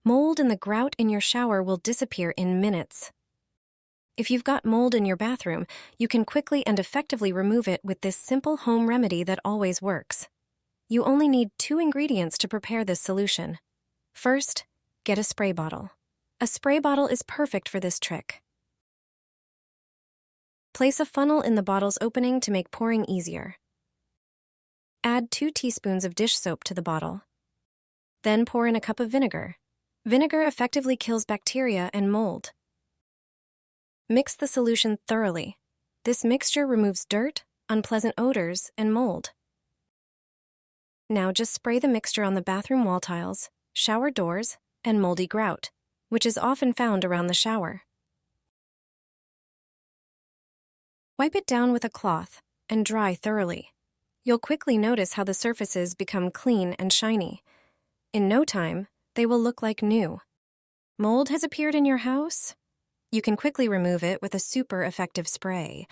Mold and the grout in your shower will disappear in minutes. If you've got mold in your bathroom, you can quickly and effectively remove it with this simple home remedy that always works. You only need 2 ingredients to prepare this solution. First, get a spray bottle. A spray bottle is perfect for this trick. Place a funnel in the bottle's opening to make pouring easier. Add 2 teaspoons of dish soap to the bottle. Then pour in a cup of vinegar. Vinegar effectively kills bacteria and mold. Mix the solution thoroughly. This mixture removes dirt, unpleasant odors, and mold. Now just spray the mixture on the bathroom wall tiles, shower doors, and moldy grout, which is often found around the shower. Wipe it down with a cloth and dry thoroughly. You'll quickly notice how the surfaces become clean and shiny. In no time, they will look like new. Mold has appeared in your house? You can quickly remove it with a super effective spray.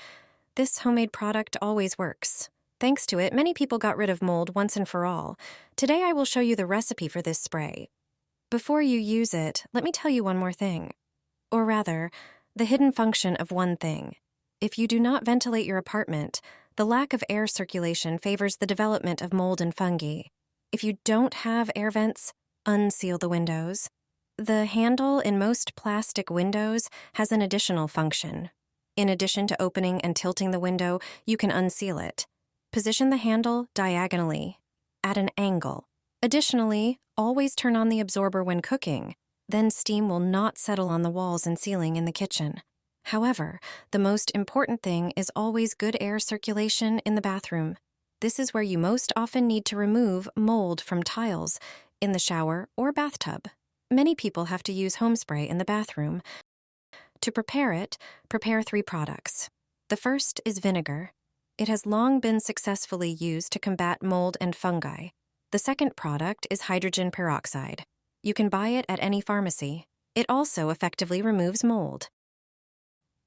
This homemade product always works. Thanks to it, many people got rid of mold once and for all. Today I will show you the recipe for this spray. Before you use it, let me tell you one more thing. Or rather, the hidden function of one thing. If you do not ventilate your apartment, the lack of air circulation favors the development of mold and fungi. If you don't have air vents, unseal the windows. The handle in most plastic windows has an additional function. In addition to opening and tilting the window, you can unseal it. Position the handle diagonally, at an angle. Additionally, always turn on the absorber when cooking. Then steam will not settle on the walls and ceiling in the kitchen. However, the most important thing is always good air circulation in the bathroom. This is where you most often need to remove mold from tiles, in the shower or bathtub. Many people have to use home spray in the bathroom. To prepare it, prepare 3 products. The first is vinegar. It has long been successfully used to combat mold and fungi. The second product is hydrogen peroxide. You can buy it at any pharmacy. It also effectively removes mold.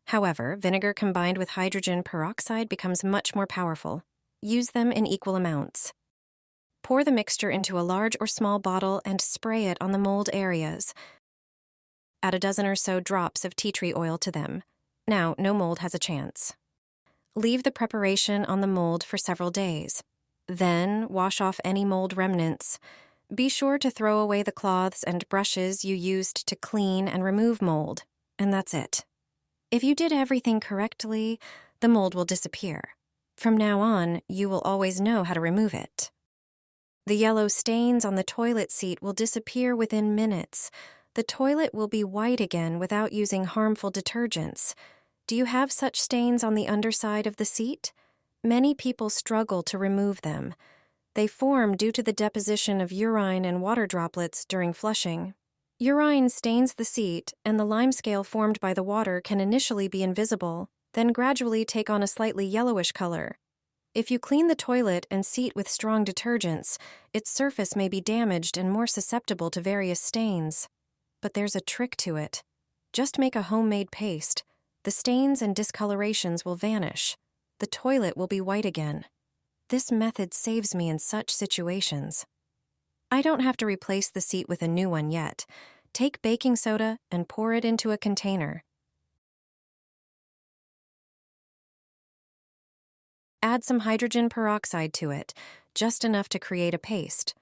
However, vinegar combined with hydrogen peroxide becomes much more powerful. Use them in equal amounts. Pour the mixture into a large or small bottle and spray it on the mold areas. Add a dozen or so drops of tea tree oil to them. Now, no mold has a chance. Leave the preparation on the mold for several days. Then, wash off any mold remnants. Be sure to throw away the cloths and brushes you used to clean and remove mold, and that's it. If you did everything correctly, the mold will disappear. From now on, you will always know how to remove it. The yellow stains on the toilet seat will disappear within minutes. The toilet will be white again without using harmful detergents. Do you have such stains on the underside of the seat? Many people struggle to remove them. They form due to the deposition of urine and water droplets during flushing. Urine stains the seat, and the limescale formed by the water can initially be invisible, then gradually take on a slightly yellowish color. If you clean the toilet and seat with strong detergents, its surface may be damaged and more susceptible to various stains. But there's a trick to it. Just make a homemade paste. The stains and discolorations will vanish. The toilet will be white again. This method saves me in such situations. I don't have to replace the seat with a new one yet. Take baking soda and pour it into a container. Add some hydrogen peroxide to it, just enough to create a paste.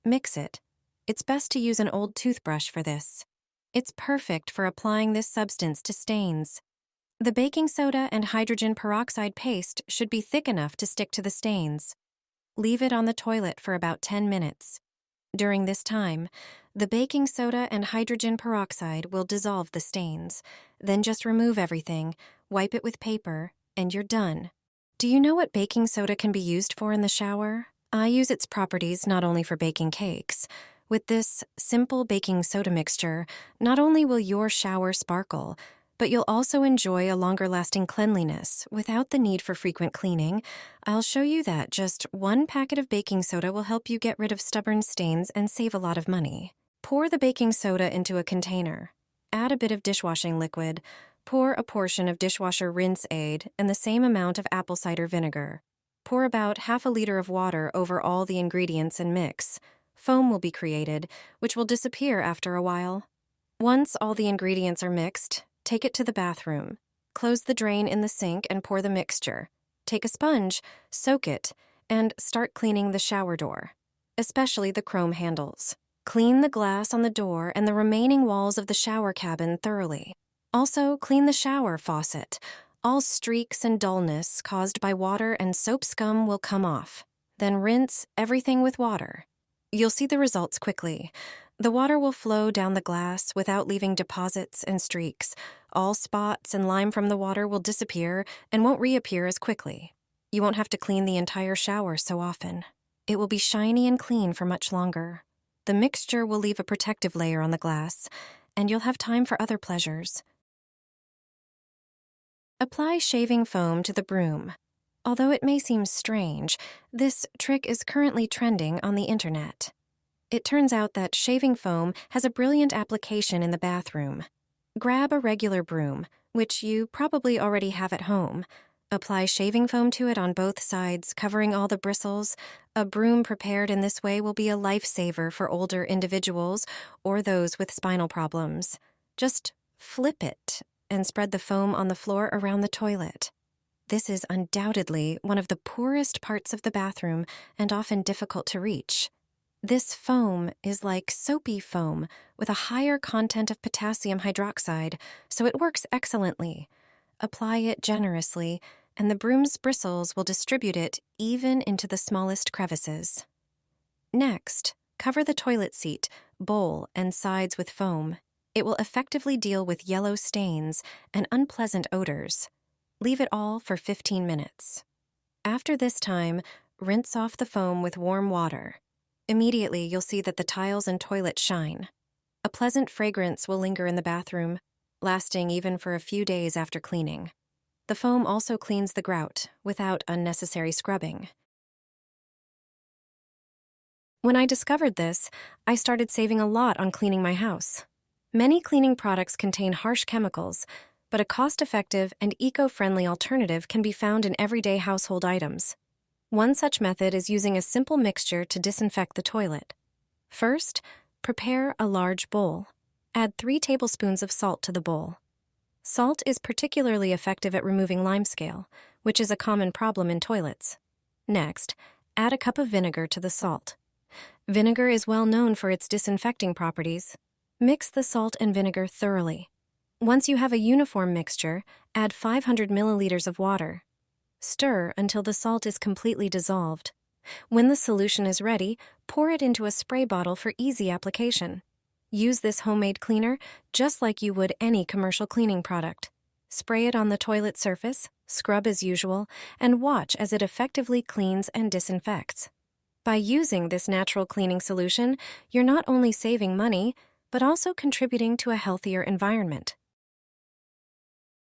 Mix it. It's best to use an old toothbrush for this. It's perfect for applying this substance to stains. The baking soda and hydrogen peroxide paste should be thick enough to stick to the stains. Leave it on the toilet for about 10 minutes. During this time, the baking soda and hydrogen peroxide will dissolve the stains. Then just remove everything, wipe it with paper, and you're done. Do you know what baking soda can be used for in the shower? I use its properties not only for baking cakes. With this simple baking soda mixture, not only will your shower sparkle, but you'll also enjoy a longer-lasting cleanliness without the need for frequent cleaning. I'll show you that just 1 packet of baking soda will help you get rid of stubborn stains and save a lot of money. Pour the baking soda into a container. Add a bit of dishwashing liquid. Pour a portion of dishwasher rinse aid and the same amount of apple cider vinegar. Pour about half a liter of water over all the ingredients and mix. Foam will be created, which will disappear after a while. Once all the ingredients are mixed, take it to the bathroom. Close the drain in the sink and pour the mixture. Take a sponge, soak it, and start cleaning the shower door, especially the chrome handles. Clean the glass on the door and the remaining walls of the shower cabin thoroughly. Also, clean the shower faucet. All streaks and dullness caused by water and soap scum will come off. Then rinse everything with water. You'll see the results quickly. The water will flow down the glass without leaving deposits and streaks. All spots and lime from the water will disappear and won't reappear as quickly. You won't have to clean the entire shower so often. It will be shiny and clean for much longer. The mixture will leave a protective layer on the glass, and you'll have time for other pleasures. Apply shaving foam to the broom. Although it may seem strange, this trick is currently trending on the internet. It turns out that shaving foam has a brilliant application in the bathroom. Grab a regular broom, which you probably already have at home. Apply shaving foam to it on both sides, covering all the bristles. A broom prepared in this way will be a lifesaver for older individuals or those with spinal problems. Just flip it and spread the foam on the floor around the toilet. This is undoubtedly one of the poorest parts of the bathroom and often difficult to reach. This foam is like soapy foam with a higher content of potassium hydroxide, so it works excellently. Apply it generously, and the broom's bristles will distribute it even into the smallest crevices. Next, cover the toilet seat, bowl, and sides with foam. It will effectively deal with yellow stains and unpleasant odors. Leave it all for 15 minutes. After this time, rinse off the foam with warm water. Immediately, you'll see that the tiles and toilet shine. A pleasant fragrance will linger in the bathroom, lasting even for a few days after cleaning. The foam also cleans the grout without unnecessary scrubbing. When I discovered this, I started saving a lot on cleaning my house. Many cleaning products contain harsh chemicals, but a cost-effective and eco-friendly alternative can be found in everyday household items. One such method is using a simple mixture to disinfect the toilet. First, prepare a large bowl. Add 3 tablespoons of salt to the bowl. Salt is particularly effective at removing limescale, which is a common problem in toilets. Next, add a cup of vinegar to the salt. Vinegar is well known for its disinfecting properties. Mix the salt and vinegar thoroughly. Once you have a uniform mixture, add 500 milliliters of water. Stir until the salt is completely dissolved. When the solution is ready, pour it into a spray bottle for easy application. Use this homemade cleaner just like you would any commercial cleaning product. Spray it on the toilet surface, scrub as usual, and watch as it effectively cleans and disinfects. By using this natural cleaning solution, you're not only saving money, but also contributing to a healthier environment.